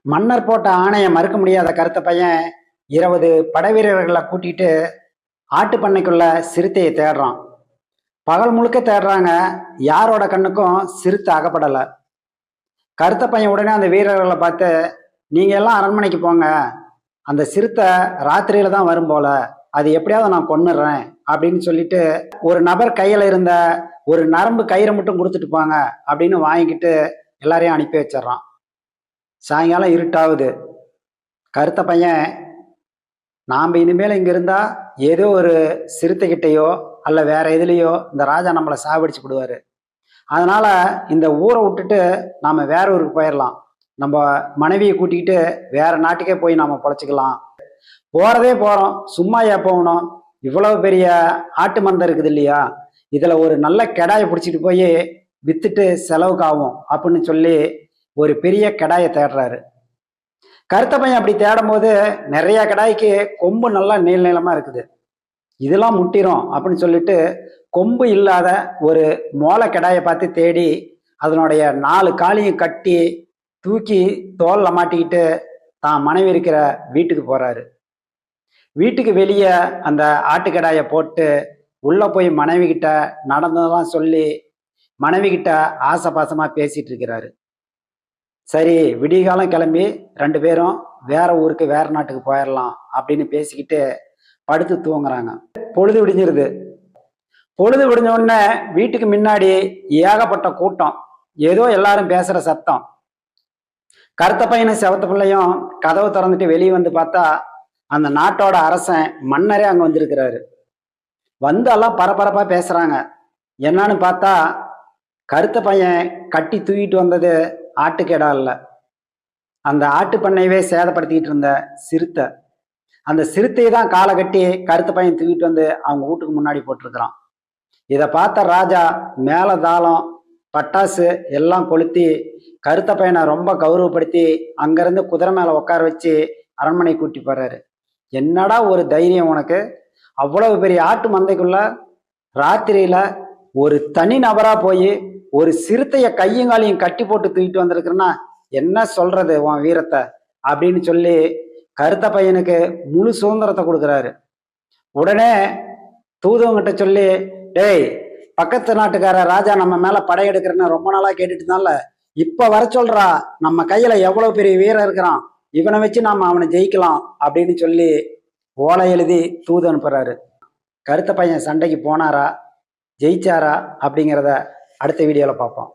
மன்னர் போட்ட ஆணையை மறுக்க முடியாத கருத்த பையன் 20 படைவீரர்களை கூட்டிட்டு ஆட்டு பண்ணைக்குள்ள சிறுத்தையை தேடுறான். பகல் முழுக்க தேடுறாங்க. யாரோட கண்ணுக்கும் சிறுத்தை அகப்படலை. கருத்த பையன் உடனே அந்த வீரர்களை பார்த்து, நீங்க எல்லாம் அரண்மனைக்கு போங்க, அந்த சிறுத்தை ராத்திரியில தான் வரும் போல, அது எப்படியாவது நான் கொன்னுடுறேன் அப்படின்னு சொல்லிட்டு ஒரு நபர் கையில இருந்த ஒரு நரம்பு கயிறை மட்டும் கொடுத்துட்டு போங்க அப்படின்னு வாங்கிக்கிட்டு எல்லாரையும் அனுப்பி வச்சிடறான். சாயங்காலம் இருட்டாகுது. கருத்த பையன், நாம் இனிமேல் இங்க இருந்தா ஏதோ ஒரு சிறுத்தைகிட்டையோ அல்ல வேற எதுலேயோ இந்த ராஜா நம்மளை சாவடிச்சு விடுவாரு. அதனால இந்த ஊரை விட்டுட்டு நாம வேற ஊருக்கு போயிடலாம். நம்ம மனைவியை கூட்டிக்கிட்டு வேற நாட்டுக்கே போய் நாம பொழைச்சிக்கலாம். போறதே போறோம், சும்மா ஏன் போகணும்? இவ்வளவு பெரிய ஆட்டு மந்தை இருக்குது இல்லையா, இதுல ஒரு நல்ல கெடாயை பிடிச்சிட்டு போய் வித்துட்டு செலவுக்கு ஆகும் அப்படின்னு சொல்லி ஒரு பெரிய கெடாயை தேடுறாரு. கருத்த பையன் அப்படி தேடும் போது நிறைய கடாய்க்கு கொம்பு நல்லா நீள நீளமா இருக்குது. இதெல்லாம் முட்டிரும் அப்படின்னு சொல்லிட்டு கொம்பு இல்லாத ஒரு மோளை கடாயை பார்த்து தேடி அதனுடைய 4 காலையும் கட்டி தூக்கி தோல்ல மாட்டிக்கிட்டு தான் மனைவி இருக்கிற வீட்டுக்கு போறாரு. வீட்டுக்கு வெளியே அந்த ஆட்டுக்கடாயை போட்டு உள்ள போய் மனைவி கிட்ட நடந்ததெல்லாம் சொல்லி மனைவி கிட்ட ஆசை பாசமா பேசிட்டு இருக்கிறாரு. சரி, விடிகாலம் கிளம்பி 2 பேரும் வேற ஊருக்கு வேற நாட்டுக்கு போயிடலாம் அப்படின்னு பேசிக்கிட்டு படுத்து தூங்குறாங்க. பொழுது விடிஞ்சிருது. பொழுது விடிஞ்ச உடனே வீட்டுக்கு முன்னாடி ஏகப்பட்ட கூட்டம், ஏதோ எல்லாரும் பேசுற சத்தம். கருத்த பையனும் செவத்த பிள்ளையும் கதவை திறந்துட்டு வெளியே வந்து பார்த்தா அந்த நாட்டோட அரசன் மன்னரே அங்க வந்திருக்கிறாரு. வந்து எல்லாம் பரபரப்பா பேசுறாங்க. என்னன்னு பார்த்தா கருத்த பையன் கட்டி தூக்கிட்டு வந்தது ஆட்டுக்கேடா இல்லை, அந்த ஆட்டு பண்ணையவே சேதப்படுத்திக்கிட்டு இருந்த சிறுத்தை. அந்த சிறுத்தையை தான் காலை கட்டி கருத்த பையன் தூக்கிட்டு வந்து அவங்க வீட்டுக்கு முன்னாடி போட்டிருக்கிறான். இதை பார்த்த ராஜா மேல தாளம் பட்டாசு எல்லாம் கொளுத்தி கருத்த பையனை ரொம்ப கௌரவப்படுத்தி அங்கிருந்து குதிரை மேல உட்கார வச்சு அரண்மனை கூட்டி போறாரு. என்னடா ஒரு தைரியம் உனக்கு? அவ்வளவு பெரிய ஆட்டு மந்தைக்குள்ள ராத்திரியில ஒரு தனி நபரா போய் ஒரு சிறுத்தைய கையங்காலையும் கட்டி போட்டு தூக்கிட்டு வந்திருக்கிறன்னா என்ன சொல்றது உன் வீரத்தை அப்படின்னு சொல்லி கருத்த பையனுக்கு முழு சுதந்திரத்தை கொடுக்குறாரு. உடனே தூதுவங்கிட்ட சொல்லி, டேய், பக்கத்து நாட்டுக்கார ராஜா நம்ம மேல படையெடுக்கிறன்னு ரொம்ப நாளா கேட்டுட்டு இருந்தால, இப்ப வர சொல்றா, நம்ம கையில எவ்வளவு பெரிய வீரர் இருக்கிறான், இவனை வச்சு நாம அவனை ஜெயிக்கலாம் அப்படின்னு சொல்லி ஓலை எழுதி தூது அனுப்புறாரு. கருத்த பையன் சண்டைக்கு போனாரா, ஜெயிச்சாரா அப்படிங்கிறத அடுத்த வீடியோல பார்ப்போம்.